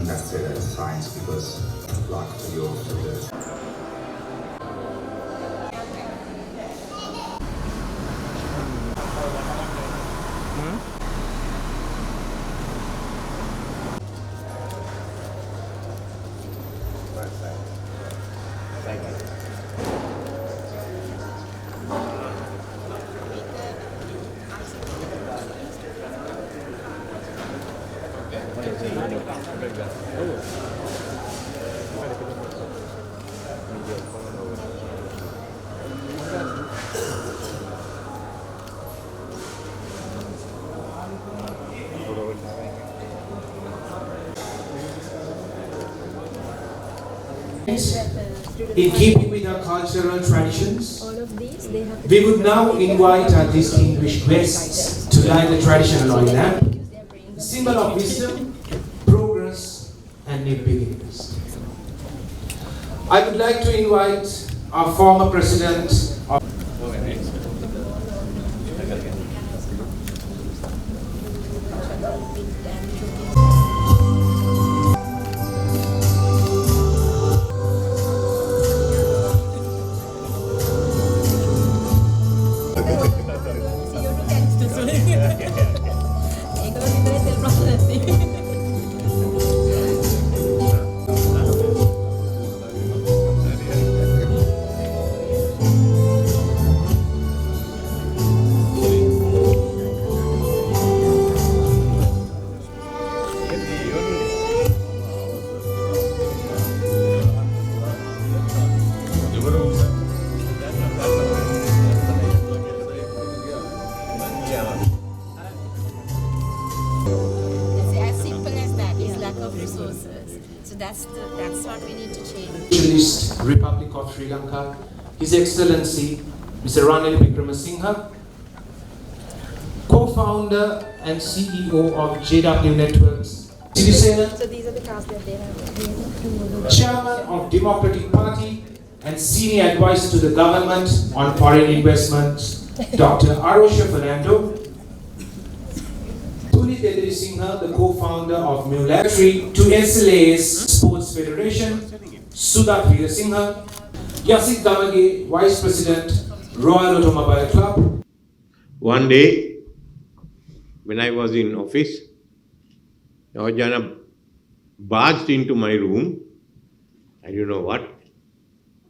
considered as science because luck to you to the in keeping with our cultural traditions, All of these, they have to we would now invite our distinguished guests to light the traditional oil lamp, symbol of wisdom, progress, and new beginnings. I would like to invite our former president of resources. So that's what we need to change. Socialist Republic of Sri Lanka, His Excellency Mr. Ranil Wickremesinghe, co-founder and CEO of JW Networks, Sirisena, So these are the cars that they have. Chairman of Democratic Party and Senior Advisor to the Government on Foreign Investments, Dr. Arosha Fernando, Singha, the co-founder of Secretary to SLA's Sports Federation, Sudha Singha, Yasik Damage, Vice President, Royal Automobile Club. One day, when I was in office, Jana barged into my room, I don't know what,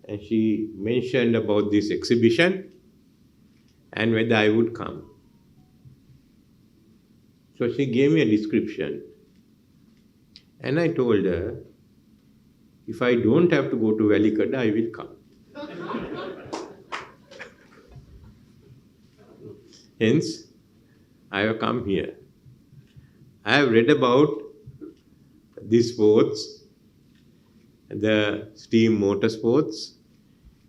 and she mentioned about this exhibition and whether I would come. So she gave me a description, and I told her, if I don't have to go to Valikada, I will come. Hence, I have come here. I have read about these sports, the steam motorsports.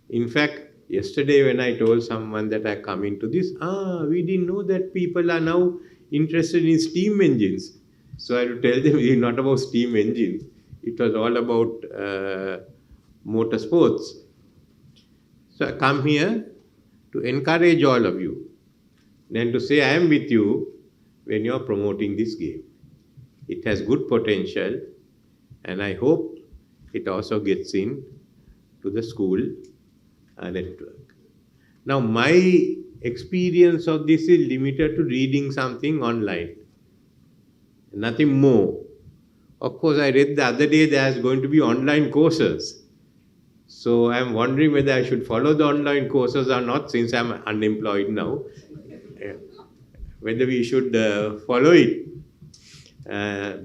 In fact, yesterday when I told someone that I come into this, we didn't know that people are now interested in steam engines. So I had to tell them it's not about steam engines. It was all about motorsports. So I come here to encourage all of you, then to say I am with you when you are promoting this game. It has good potential, and I hope it also gets in to the school network. Now, my experience of this is limited to reading something online, nothing more. Of course, I read the other day there's going to be online courses. So I'm wondering whether I should follow the online courses or not, since I'm unemployed now. Whether we should follow it.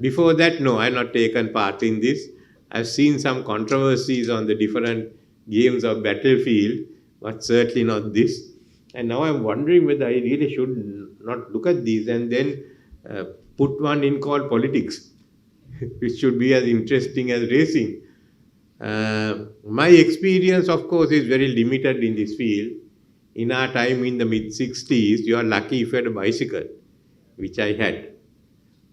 Before that, no, I have not taken part in this. I've seen some controversies on the different games of Battlefield, but certainly not this. And now I'm wondering whether I really should not look at these and then put one in called politics, which should be as interesting as racing. My experience, of course, is very limited in this field. In our time in the mid-60s, you are lucky if you had a bicycle, which I had.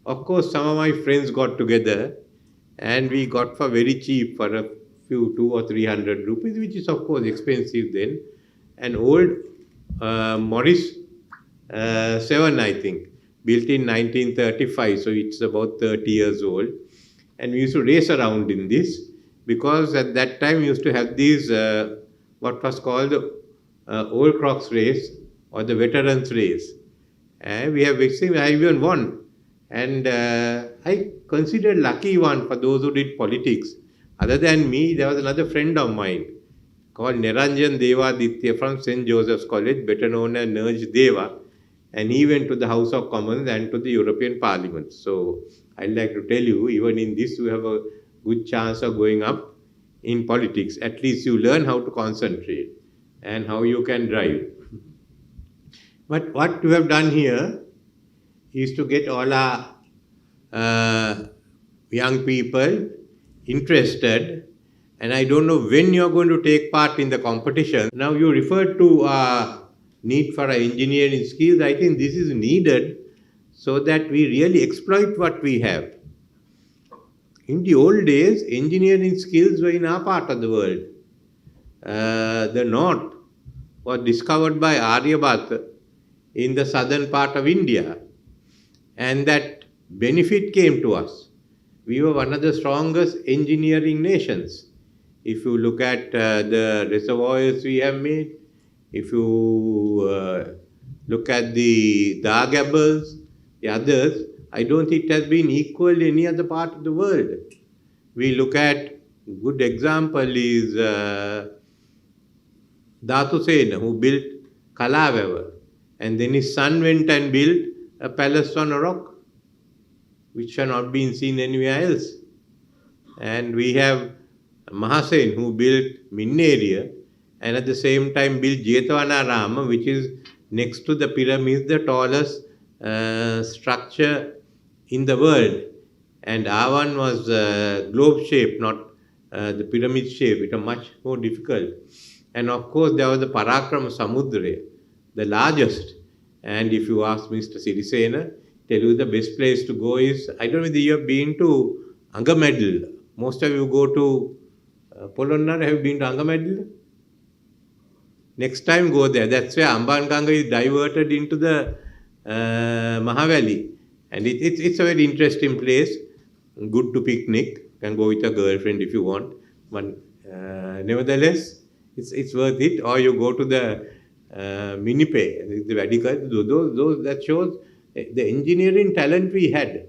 Of course, some of my friends got together and we got for very cheap, for a few 200 or 300 rupees, which is of course expensive then, an old Morris 7, I think, built in 1935, so it's about 30 years old. and we used to race around in this, because at that time we used to have these what was called the Old Crocs race or the Veterans race. And we have victim, I even won. And I considered lucky one for those who did politics. Other than me, there was another friend of mine called Niranjan Devaditya from St. Joseph's College, better known as Nerj Deva. And he went to the House of Commons and to the European Parliament. So I'd like to tell you, even in this, you have a good chance of going up in politics. At least you learn how to concentrate and how you can drive. But what we have done here is to get all our young people interested, and I don't know when you're going to take part in the competition. Now you referred to need for engineering skills. I think this is needed so that we really exploit what we have. In the old days, engineering skills were in our part of the world. The north was discovered by Aryabhata in the southern part of India, and that benefit came to us. We were one of the strongest engineering nations. If you look at the reservoirs we have made, if you look at the Dagables, the others, I don't think it has been equal in any other part of the world. We look at, good example is Dhatusena, who built Kalavavar, and then his son went and built a palace on a rock, which had not been seen anywhere else. And we have Mahasen, who built Minneria, and at the same time built Jethavanarama, which is next to the pyramids, the tallest structure in the world. And our one was globe shaped, not the pyramid shape. It was much more difficult. And of course, there was the Parakrama Samudra, the largest. And if you ask Mr. Sirisena, tell you the best place to go is, I don't know whether you have been to Angamedal. Most of you go to Polonnaruwa. Have you been to Angamedal? Next time go there. That's where Ambanganga is diverted into the Mahavalley. And it's a very interesting place. Good to picnic. Can go with a girlfriend if you want. But nevertheless, it's worth it. Or you go to the Minipe, the Vatican. Those that shows the engineering talent we had.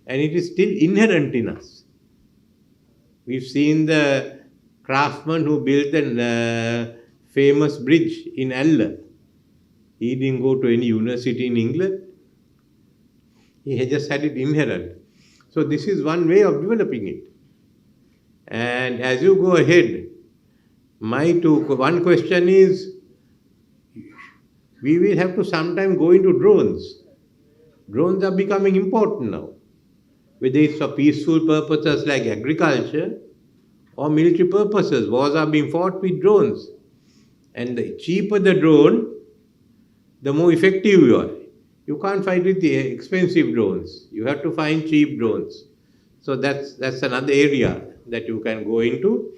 And it is still inherent in us. We've seen the craftsman who built the famous bridge in Alla. He didn't go to any university in England. He just had it inherent. So this is one way of developing it. And as you go ahead, one question is, we will have to sometime go into drones. Drones are becoming important now. Whether it's for peaceful purposes like agriculture or military purposes, wars are being fought with drones. And the cheaper the drone, the more effective you are. You can't fight with the expensive drones. You have to find cheap drones. So that's another area that you can go into.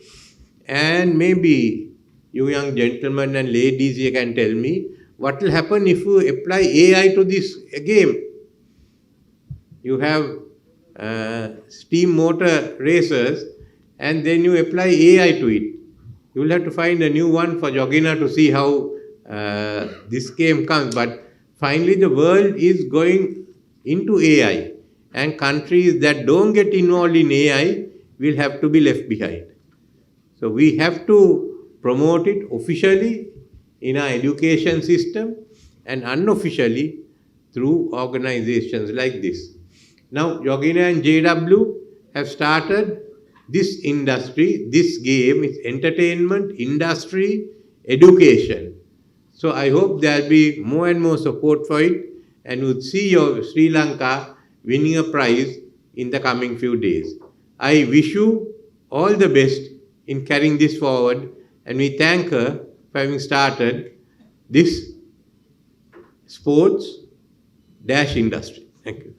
And maybe you young gentlemen and ladies, you can tell me what will happen if you apply AI to this game. You have steam motor racers, and then you apply AI to it. You will have to find a new one for Yogina to see how this game comes. But finally, the world is going into AI, and countries that don't get involved in AI will have to be left behind. So we have to promote it officially in our education system and unofficially through organizations like this. Now, Yogina and JW have started this industry, this game is entertainment, industry, education. So I hope there will be more and more support for it, and we'll see your Sri Lanka winning a prize in the coming few days. I wish you all the best in carrying this forward, and we thank her for having started this sports-industry. Thank you.